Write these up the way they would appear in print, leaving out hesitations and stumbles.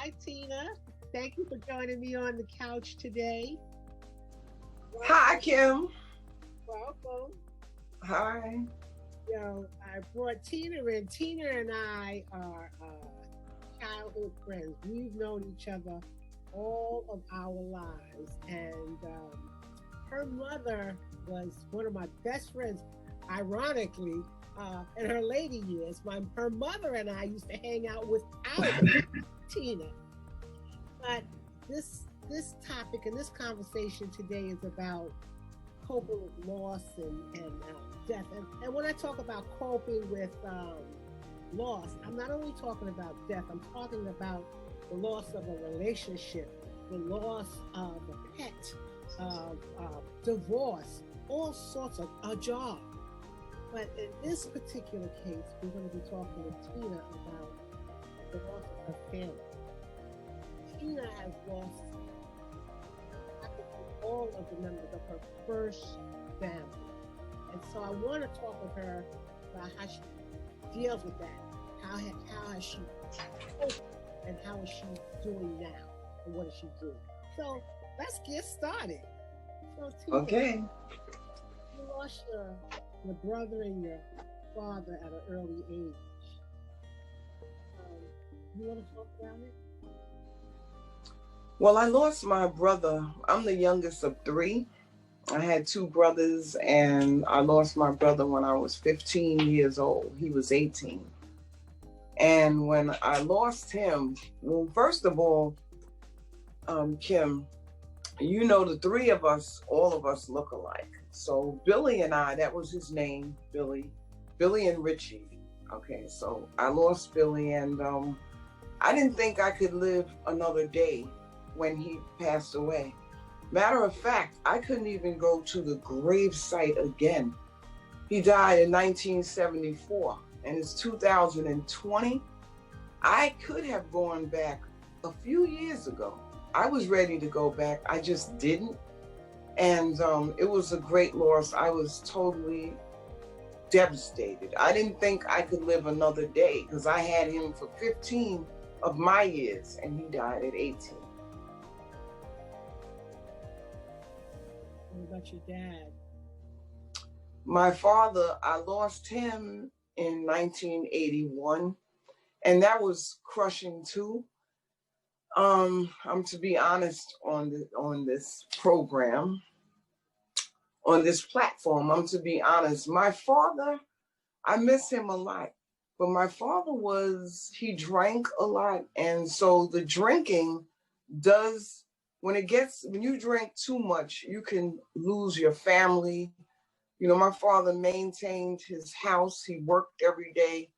Hi, Tina. Thank you for joining me on the couch today. Hi, Welcome. Kim. Welcome. Hi. I brought Tina in. Tina and I are childhood friends. We've known each other all of our lives. And her mother was one of my best friends, ironically, in her later years. Her mother and I used to hang out without Tina. But this topic and this conversation today is about coping with loss and death. And when I talk about coping with loss, I'm not only talking about death, I'm talking about the loss of a relationship, the loss of a pet, of divorce, all sorts of a job. But in this particular case, we're going to be talking with Tina about the loss of her family. Tina has lost all of the members of her first family. And so I want to talk with her about how she deals with that. How has she coped and how is she doing now? And what is she doing? So let's get started. So Tina, Okay. you lost your brother and your father at an early age. You want to talk about it? Well, I lost my brother. I'm the youngest of three. I had two brothers, and I lost my brother when I was 15 years old. He was 18. And when I lost him, well, first of all, Kim, you know, the three of us, all of us look alike. So Billy and I, that was his name, Billy and Richie. Okay, so I lost Billy, and I didn't think I could live another day when he passed away. Matter of fact, I couldn't even go to the grave site again. He died in 1974, and it's 2020. I could have gone back a few years ago. I was ready to go back. I just didn't. And it was a great loss. I was totally devastated. I didn't think I could live another day because I had him for 15 of my years, and he died at 18. What about your dad? My father, I lost him in 1981, and that was crushing too. I'm to be honest on this program, on this platform. I'm to be honest. My father, I miss him a lot, but my father he drank a lot, and so the drinking does when you drink too much, you can lose your family. You know, my father maintained his house. He worked every day.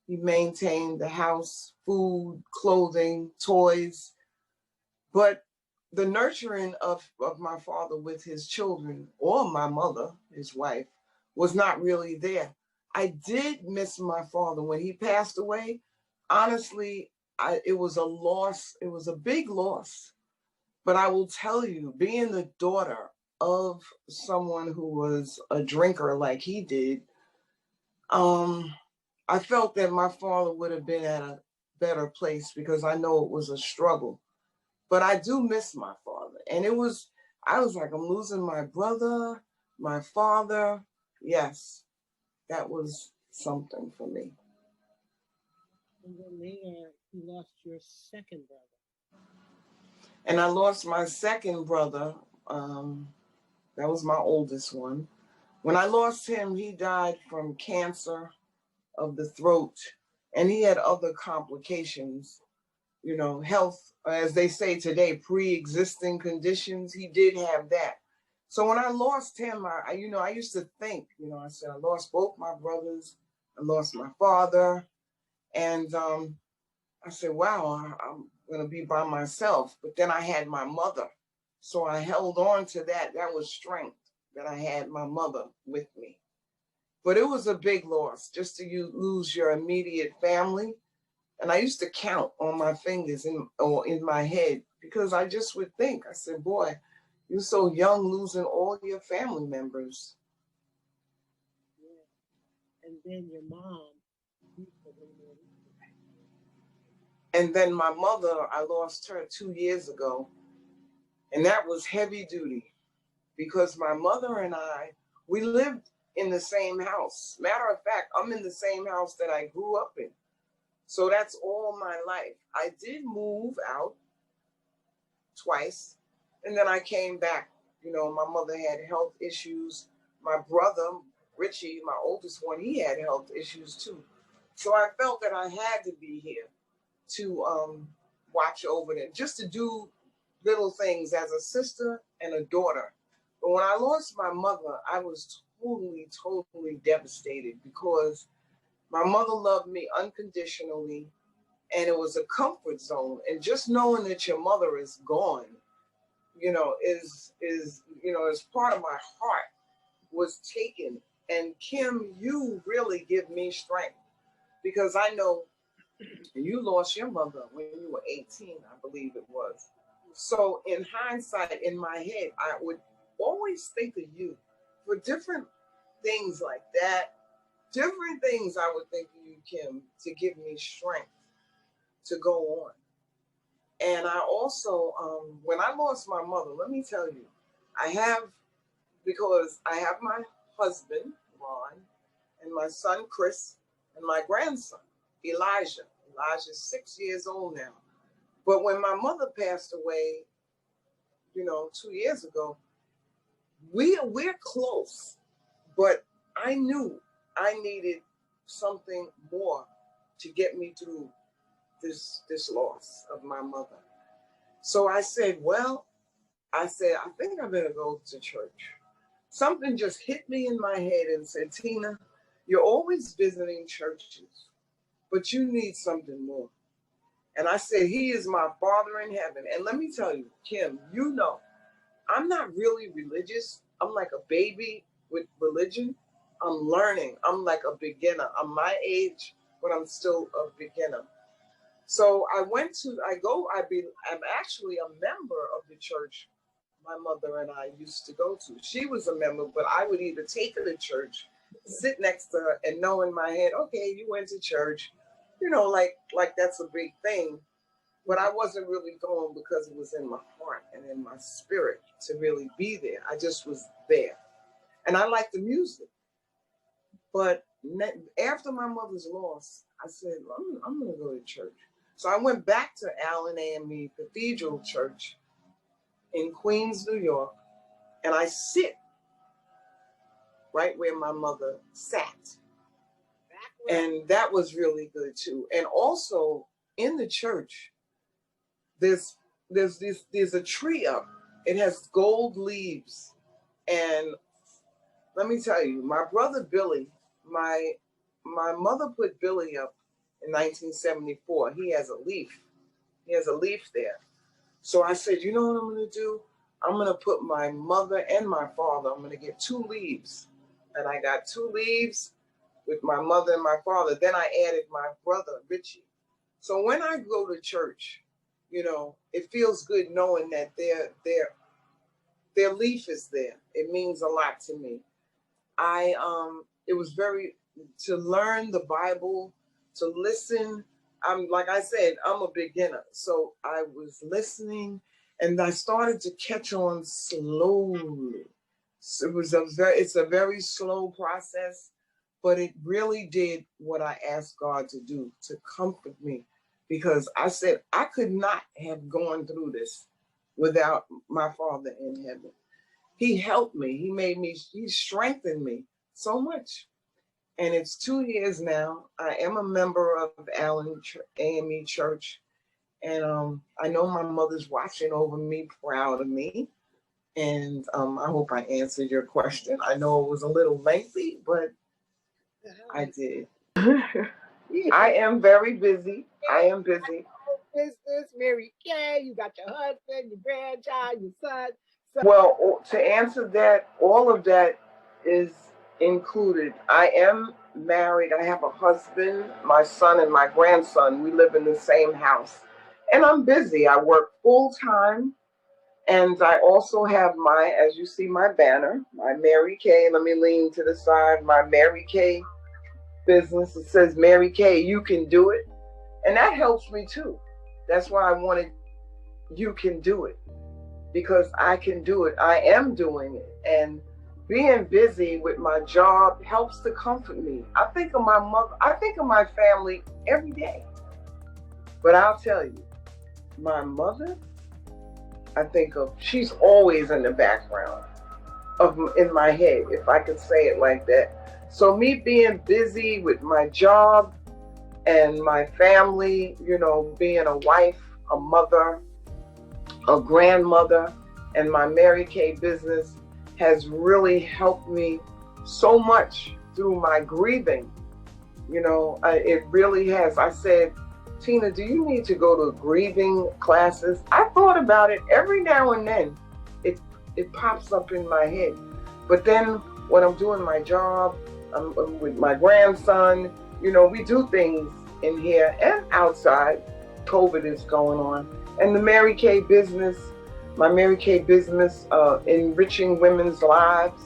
He maintained the house, food, clothing, toys. But the nurturing of my father with his children or my mother, his wife, was not really there. I did miss my father when he passed away. Honestly, it was a loss. It was a big loss. But I will tell you, being the daughter of someone who was a drinker like he did, um, I felt that my father would have been at a better place because I know it was a struggle. But I do miss my father. And I was like, I'm losing my brother, my father. Yes, that was something for me. And then later you lost your second brother. And I lost my second brother. That was my oldest one. When I lost him, he died from cancer of the throat, and he had other complications, health, as they say today, pre-existing conditions. He did have that. So when I lost him, I used to think, I said, I lost both my brothers, I lost my father, and I said, wow, I'm going to be by myself. But then I had my mother. So I held on to that. That was strength, that I had my mother with me. But it was a big loss just to lose your immediate family. And I used to count on my fingers or in my head because I just would think, I said, boy, you're so young losing all your family members. Yeah. And then your mom. And then my mother, I lost her 2 years ago. And that was heavy duty because my mother and I, we lived in the same house. Matter of fact, I'm in the same house that I grew up in. So that's all my life. I did move out twice, and then I came back. You know, my mother had health issues. My brother, Richie, my oldest one, he had health issues too. So I felt that I had to be here to watch over them, just to do little things as a sister and a daughter. But when I lost my mother, I was totally devastated because my mother loved me unconditionally, and it was a comfort zone. And just knowing that your mother is gone, you know, is part of my heart was taken. And Kim, you really give me strength because I know you lost your mother when you were 18, I believe it was. So in hindsight, in my head, I would always think of you for different things like that. Different things I would think of you, Kim, to give me strength to go on. And I also, when I lost my mother, let me tell you, because I have my husband, Ron, and my son, Chris, and my grandson, Elijah. Elijah's 6 years old now. But when my mother passed away, 2 years ago, we're close. But I knew I needed something more to get me through this loss of my mother. So I said, I think I better go to church. Something just hit me in my head and said, Tina, you're always visiting churches, but you need something more. And I said, he is my Father in heaven. And let me tell you, Kim, I'm not really religious. I'm like a baby with religion. I'm learning. I'm like a beginner. I'm my age, but I'm still a beginner. So I'm actually a member of the church my mother and I used to go to. She was a member, but I would either take her to church, sit next to her, and know in my head, okay, you went to church, like that's a big thing. But I wasn't really going because it was in my heart and in my spirit to really be there. I just was there. And I liked the music. But after my mother's loss, I said, I'm going to go to church. So I went back to Allen AME Cathedral Church in Queens, New York, and I sit right where my mother sat. And that was really good too. And also in the church, there's a tree up. It has gold leaves. And let me tell you, my brother Billy, my mother put Billy up in 1974. He has a leaf. He has a leaf there. So I said, you know what I'm going to do? I'm going to put my mother and my father, I'm going to get 2 leaves. And I got 2 leaves with my mother and my father. Then I added my brother, Richie. So when I go to church, it feels good knowing that their leaf is there. It means a lot to me. It was to learn the Bible, to listen. Like I said, I'm a beginner. So I was listening and I started to catch on slowly. It's a very slow process, but it really did what I asked God to do, to comfort me. Because I said, I could not have gone through this without my Father in heaven. He helped me. He strengthened me so much. And it's 2 years now. I am a member of Allen AME Church. And I know my mother's watching over me, proud of me. And I hope I answered your question. I know it was a little lengthy, but I did. I am very busy. I am busy. Business, Mary Kay, you got your husband, your grandchild, your son. Well, to answer that, all of that is included. I am married. I have a husband, my son, and my grandson. We live in the same house. And I'm busy. I work full time. And I also have as you see, my banner, my Mary Kay. Let me lean to the side. My Mary Kay business. It says, Mary Kay, you can do it. And that helps me too. That's why I wanted You Can Do It, because I can do it. I am doing it. And being busy with my job helps to comfort me. I think of my mother, I think of my family every day. But I'll tell you, my mother, I think of, she's always in the background of in my head, if I could say it like that. So me being busy with my job and my family, being a wife, a mother, a grandmother, and my Mary Kay business has really helped me so much through my grieving. It really has. I said, Tina, do you need to go to grieving classes? I thought about it every now and then. It pops up in my head. But then when I'm doing my job, I'm with my grandson, we do things in here and outside. COVID is going on. And the Mary Kay business, my Mary Kay business, enriching women's lives.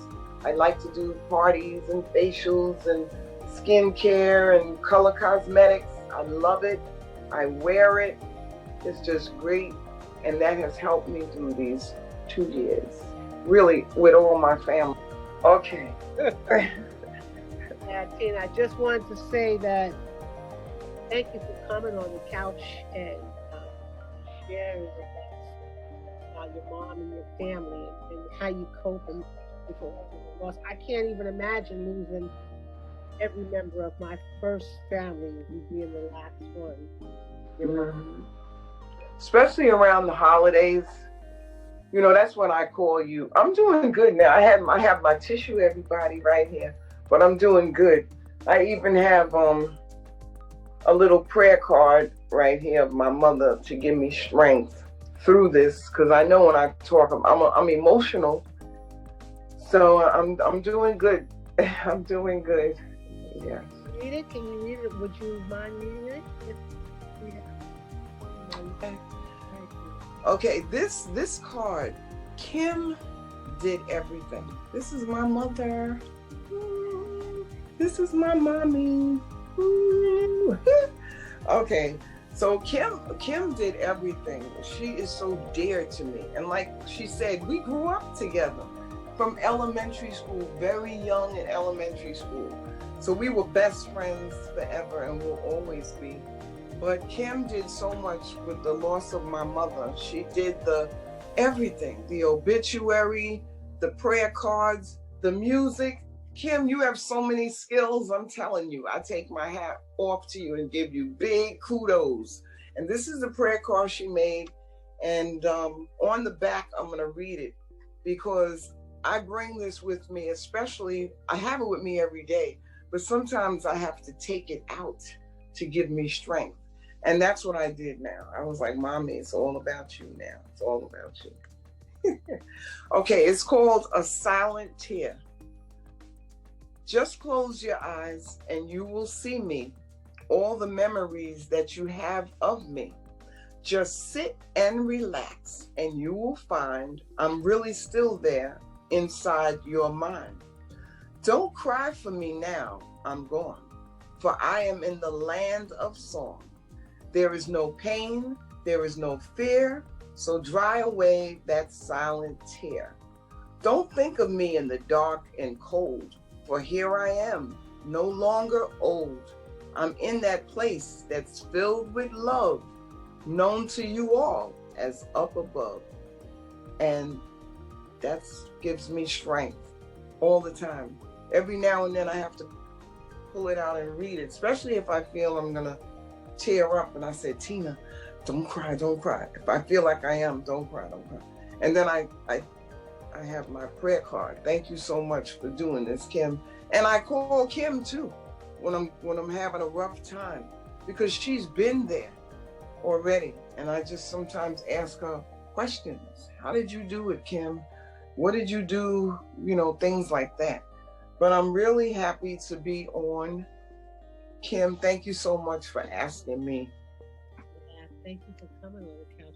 I like to do parties and facials and skincare and color cosmetics. I love it. I wear it. It's just great. And that has helped me through these 2 years, really, with all my family. Okay. Yeah, Tina, I just wanted to say that thank you for coming on the couch and sharing with us about your mom and your family and how you cope and with the loss. I can't even imagine losing every member of my first family, you being the last one. Mm-hmm. Especially around the holidays. That's when I call you. I'm doing good now. I have my tissue, everybody, right here, but I'm doing good. I even have a little prayer card right here of my mother to give me strength through this, because I know when I talk, I'm emotional. So I'm doing good. I'm doing good. Yeah. Read it? Can you read it? Would you mind reading it? Okay, this card, Kim did everything. This is my mother. Ooh, this is my mommy. Ooh. Okay, so Kim did everything. She is so dear to me. And like she said, we grew up together from elementary school, very young in elementary school. So we were best friends forever and will always be. But Kim did so much with the loss of my mother. She did everything, the obituary, the prayer cards, the music. Kim, you have so many skills. I'm telling you, I take my hat off to you and give you big kudos. And this is the prayer card she made. And on the back, I'm going to read it because I bring this with me, especially, I have it with me every day, but sometimes I have to take it out to give me strength. And that's what I did now. I was like, Mommy, it's all about you now. It's all about you. Okay, it's called A Silent Tear. Just close your eyes and you will see me, all the memories that you have of me. Just sit and relax and you will find I'm really still there inside your mind. Don't cry for me now, I'm gone, for I am in the land of song. There is no pain, there is no fear, so dry away that silent tear. Don't think of me in the dark and cold, for here I am, no longer old. I'm in that place that's filled with love, known to you all as up above. And that gives me strength all the time. Every now and then I have to pull it out and read it, especially if I feel I'm gonna tear up. And I said, Tina, don't cry, don't cry. If I feel like I am, don't cry, don't cry. And then I have my prayer card. Thank you so much for doing this, Kim. And I call Kim too when I'm having a rough time, because she's been there already. And I just sometimes ask her questions. How did you do it, Kim? What did you do? Things like that. But I'm really happy to be on. Kim, thank you so much for asking me. Yeah, thank you for coming on the couch.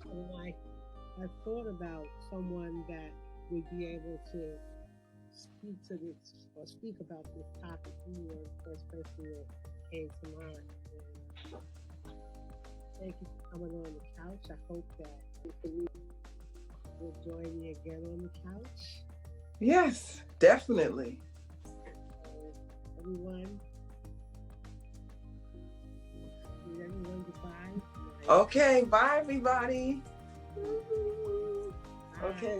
I thought about someone that would be able to speak to this or speak about this topic. You were the first person that came to mind. Thank you for coming on the couch. I hope that you will join me again on the couch. Yes, definitely. So, everyone, goodbye. Okay, bye everybody. Bye. Okay.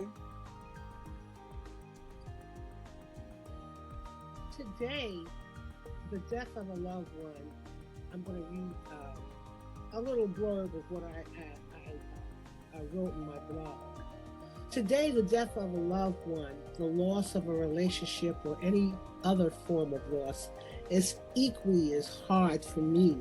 Today, the death of a loved one, I'm going to read a little blurb of what I wrote in my blog. Today, the death of a loved one, the loss of a relationship, or any other form of loss is equally as hard for me.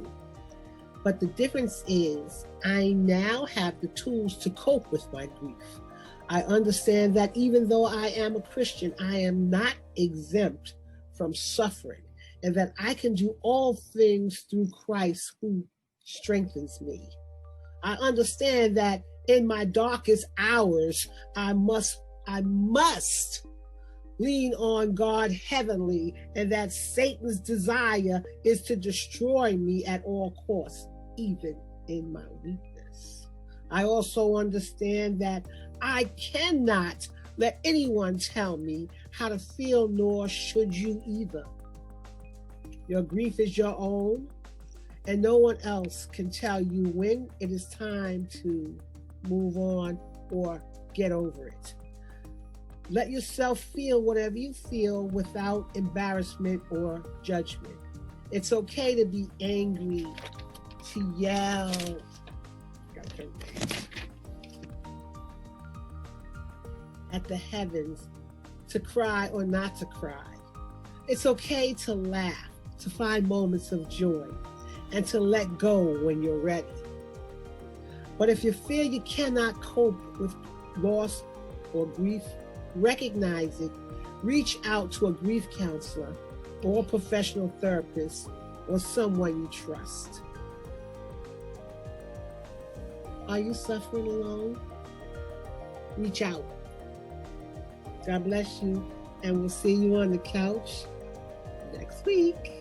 But the difference is I now have the tools to cope with my grief. I understand that even though I am a Christian, I am not exempt from suffering, and that I can do all things through Christ who strengthens me. I understand that in my darkest hours, I must lean on God heavenly, and that Satan's desire is to destroy me at all costs, even in my weakness. I also understand that I cannot let anyone tell me how to feel, nor should you either. Your grief is your own, and no one else can tell you when it is time to move on or get over it. Let yourself feel whatever you feel without embarrassment or judgment. It's okay to be angry, to yell, at the heavens, to cry or not to cry. It's okay to laugh, to find moments of joy, and to let go when you're ready. But if you feel you cannot cope with loss or grief, recognize it, reach out to a grief counselor or a professional therapist or someone you trust. Are you suffering alone? Reach out. God bless you, and we'll see you on the couch next week.